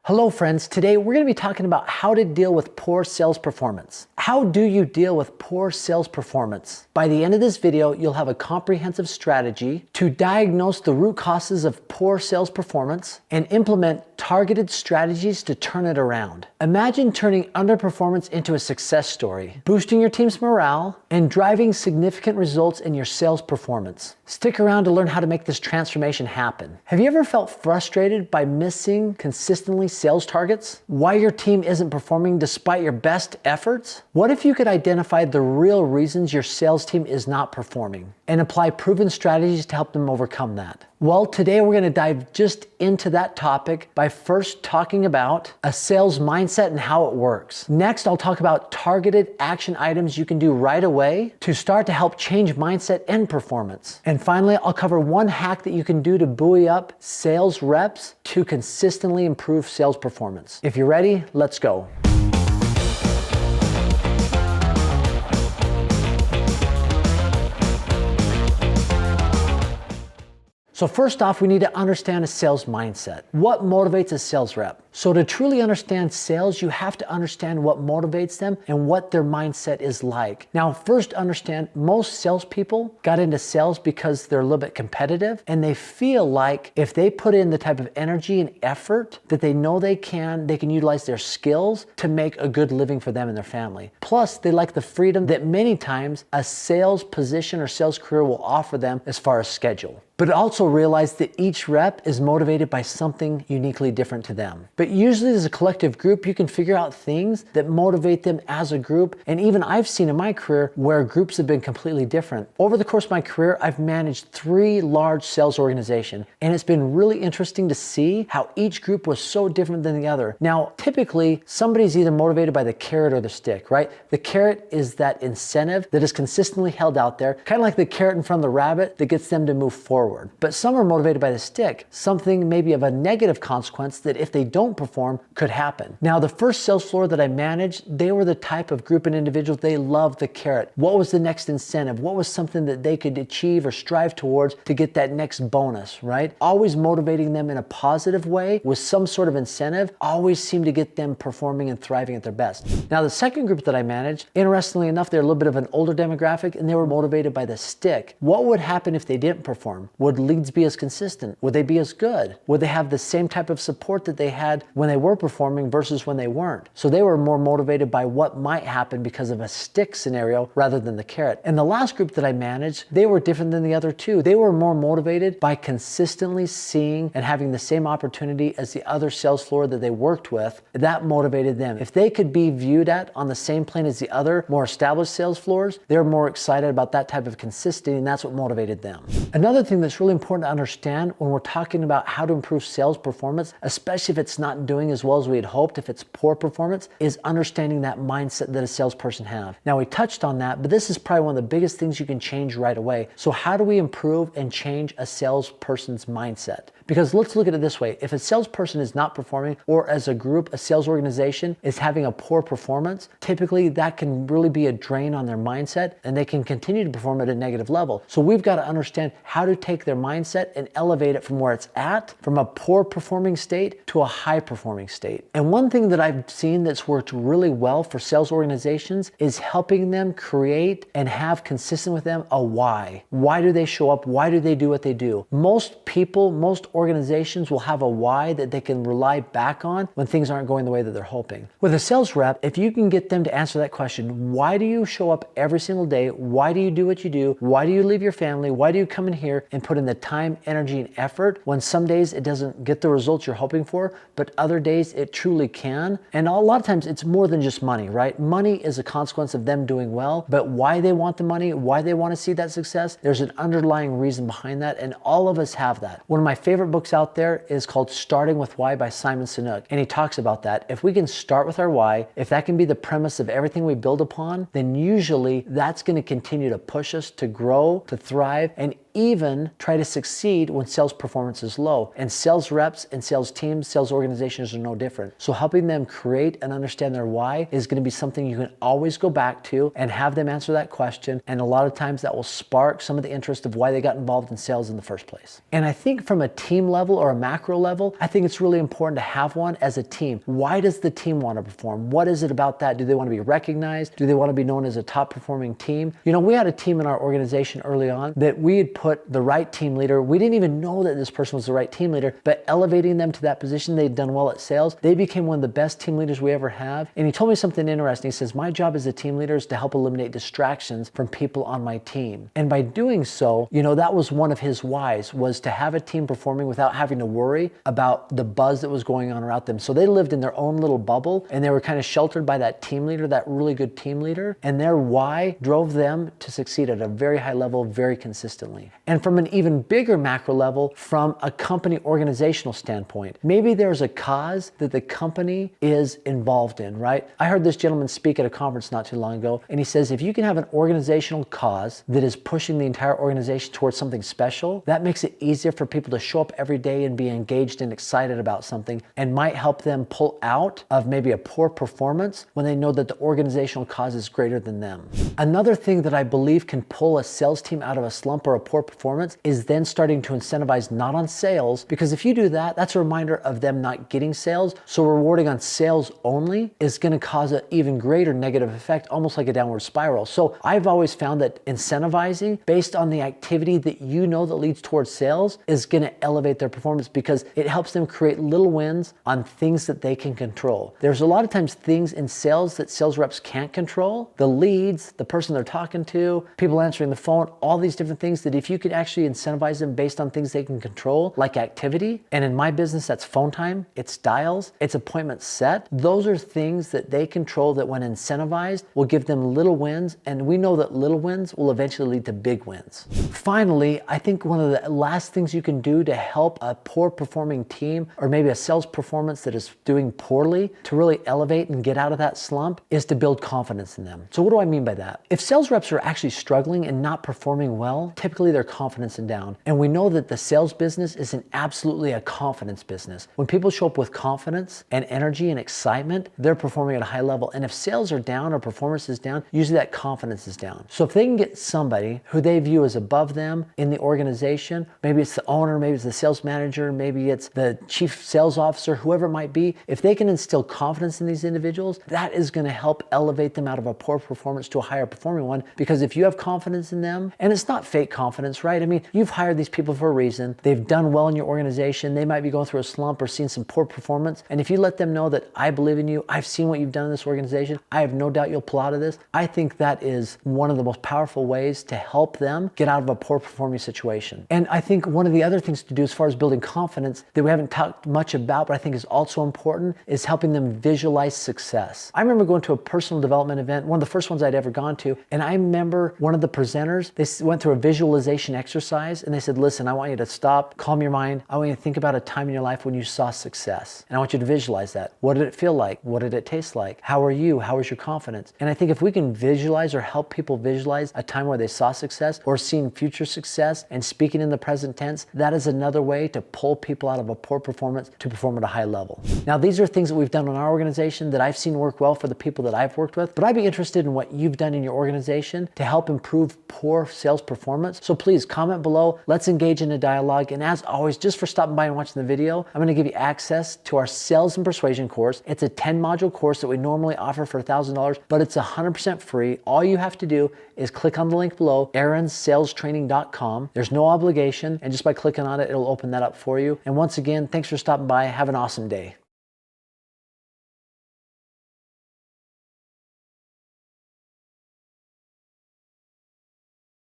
Hello friends, today we're going to be talking about how to deal with poor sales performance. How do you deal with poor sales performance? By the end of this video, you'll have a comprehensive strategy to diagnose the root causes of poor sales performance and implement targeted strategies to turn it around. Imagine turning underperformance into a success story, boosting your team's morale, and driving significant results in your sales performance. Stick around to learn how to make this transformation happen. Have you ever felt frustrated by missing consistently sales targets? Why your team isn't performing despite your best efforts? What if you could identify the real reasons your sales team is not performing and apply proven strategies to help them overcome that? Well, today we're going to dive just into that topic by first talking about a sales mindset and how it works. Next, I'll talk about targeted action items you can do right away to start to help change mindset and performance. And finally, I'll cover one hack that you can do to buoy up sales reps to consistently improve sales performance. If you're ready, let's go. So first off, we need to understand a sales mindset. What motivates a sales rep? So to truly understand sales, you have to understand what motivates them and what their mindset is like. Now, first understand most salespeople got into sales because they're a little bit competitive and they feel like if they put in the type of energy and effort that they know they can utilize their skills to make a good living for them and their family. Plus, they like the freedom that many times a sales position or sales career will offer them as far as schedule. But also realize that each rep is motivated by something uniquely different to them. But usually as a collective group, you can figure out things that motivate them as a group. And even I've seen in my career where groups have been completely different. Over the course of my career, I've managed 3 large sales organizations. And it's been really interesting to see how each group was so different than the other. Now, typically, somebody's either motivated by the carrot or the stick, right? The carrot is that incentive that is consistently held out there, kind of like the carrot in front of the rabbit that gets them to move forward. But some are motivated by the stick, something maybe of a negative consequence that if they don't perform could happen. Now, the first sales floor that I managed, they were the type of group and individuals, they loved the carrot. What was the next incentive? What was something that they could achieve or strive towards to get that next bonus, right? Always motivating them in a positive way with some sort of incentive, always seemed to get them performing and thriving at their best. Now, the second group that I managed, interestingly enough, they're a little bit of an older demographic and they were motivated by the stick. What would happen if they didn't perform? Would leads be as consistent? Would they be as good? Would they have the same type of support that they had when they were performing versus when they weren't? So they were more motivated by what might happen because of a stick scenario rather than the carrot. And the last group that I managed, they were different than the other two. They were more motivated by consistently seeing and having the same opportunity as the other sales floor that they worked with. That motivated them. If they could be viewed at on the same plane as the other more established sales floors, they're more excited about that type of consistency, and that's what motivated them. Another thing that's really important to understand when we're talking about how to improve sales performance, especially if it's not doing as well as we had hoped, if it's poor performance, is understanding that mindset that a salesperson have. Now, we touched on that, but this is probably one of the biggest things you can change right away. So how do we improve and change a salesperson's mindset? Because let's look at it this way. If a salesperson is not performing, or as a group, a sales organization is having a poor performance, typically that can really be a drain on their mindset and they can continue to perform at a negative level. So we've got to understand how to take their mindset and elevate it from where it's at, from a poor performing state to a high performing state. And one thing that I've seen that's worked really well for sales organizations is helping them create and have consistent with them a why. Why do they show up? Why do they do what they do? Most people, most organizations will have a why that they can rely back on when things aren't going the way that they're hoping. With a sales rep, if you can get them to answer that question, why do you show up every single day? Why do you do what you do? Why do you leave your family? Why do you come in here and put in the time, energy, and effort when some days it doesn't get the results you're hoping for, but other days it truly can? And a lot of times it's more than just money, right? Money is a consequence of them doing well, but why they want the money, why they want to see that success, there's an underlying reason behind that, and all of us have that. One of my favorite books out there is called Starting with Why by Simon Sinek, and he talks about that. If we can start with our why, if that can be the premise of everything we build upon, then usually that's going to continue to push us to grow, to thrive, and even try to succeed when sales performance is low. And sales reps and sales teams, sales organizations are no different. So helping them create and understand their why is going to be something you can always go back to and have them answer that question. And a lot of times that will spark some of the interest of why they got involved in sales in the first place. And I think from a team level or a macro level, I think it's really important to have one as a team. Why does the team want to perform? What is it about that? Do they want to be recognized? Do they want to be known as a top performing team? You know, we had a team in our organization early on that we had put the right team leader. We didn't even know that this person was the right team leader, but elevating them to that position, they'd done well at sales. They became one of the best team leaders we ever have. And he told me something interesting. He says, my job as a team leader is to help eliminate distractions from people on my team. And by doing so, you know, that was one of his whys, was to have a team performing without having to worry about the buzz that was going on around them. So they lived in their own little bubble and they were kind of sheltered by that team leader, that really good team leader. And their why drove them to succeed at a very high level, very consistently. And from an even bigger macro level, from a company organizational standpoint, maybe there's a cause that the company is involved in, right? I heard this gentleman speak at a conference not too long ago, and he says, if you can have an organizational cause that is pushing the entire organization towards something special, that makes it easier for people to show up every day and be engaged and excited about something, and might help them pull out of maybe a poor performance when they know that the organizational cause is greater than them. Another thing that I believe can pull a sales team out of a slump or a poor performance is then starting to incentivize not on sales, because if you do that, that's a reminder of them not getting sales. So rewarding on sales only is going to cause an even greater negative effect, almost like a downward spiral. So I've always found that incentivizing based on the activity that you know that leads towards sales is going to elevate their performance, because it helps them create little wins on things that they can control. There's a lot of times things in sales that sales reps can't control. The leads, the person they're talking to, people answering the phone, all these different things that if you could actually incentivize them based on things they can control, like activity, and in my business, that's phone time, it's dials, it's appointments set. Those are things that they control that when incentivized will give them little wins, and we know that little wins will eventually lead to big wins. Finally, I think one of the last things you can do to help a poor performing team, or maybe a sales performance that is doing poorly, to really elevate and get out of that slump, is to build confidence in them. So what do I mean by that? If sales reps are actually struggling and not performing well, typically their confidence is down. And we know that the sales business is absolutely a confidence business. When people show up with confidence and energy and excitement, they're performing at a high level. And if sales are down or performance is down, usually that confidence is down. So if they can get somebody who they view as above them in the organization, maybe it's the owner, maybe it's the sales manager, maybe it's the chief sales officer, whoever it might be, if they can instill confidence in these individuals, that is going to help elevate them out of a poor performance to a higher performing one. Because if you have confidence in them, and it's not fake confidence, right? I mean, you've hired these people for a reason. They've done well in your organization. They might be going through a slump or seeing some poor performance. And if you let them know that I believe in you, I've seen what you've done in this organization, I have no doubt you'll pull out of this. I think that is one of the most powerful ways to help them get out of a poor performing situation. And I think one of the other things to do as far as building confidence that we haven't talked much about, but I think is also important, is helping them visualize success. I remember going to a personal development event, one of the first ones I'd ever gone to, and I remember one of the presenters, they went through a visualization exercise, and they said, listen, I want you to stop, calm your mind. I want you to think about a time in your life when you saw success. And I want you to visualize that. What did it feel like? What did it taste like? How are you? How was your confidence? And I think if we can visualize or help people visualize a time where they saw success or seeing future success and speaking in the present tense, that is another way to pull people out of a poor performance to perform at a high level. Now, these are things that we've done in our organization that I've seen work well for the people that I've worked with, but I'd be interested in what you've done in your organization to help improve poor sales performance. So please comment below. Let's engage in a dialogue. And as always, just for stopping by and watching the video, I'm going to give you access to our Sales and Persuasion course. It's a 10-module course that we normally offer for $1,000, but it's 100% free. All you have to do is click on the link below, aaronsalstraining.com. There's no obligation, and just by clicking on it, it'll open that up for you. And once again, thanks for stopping by. Have an awesome day.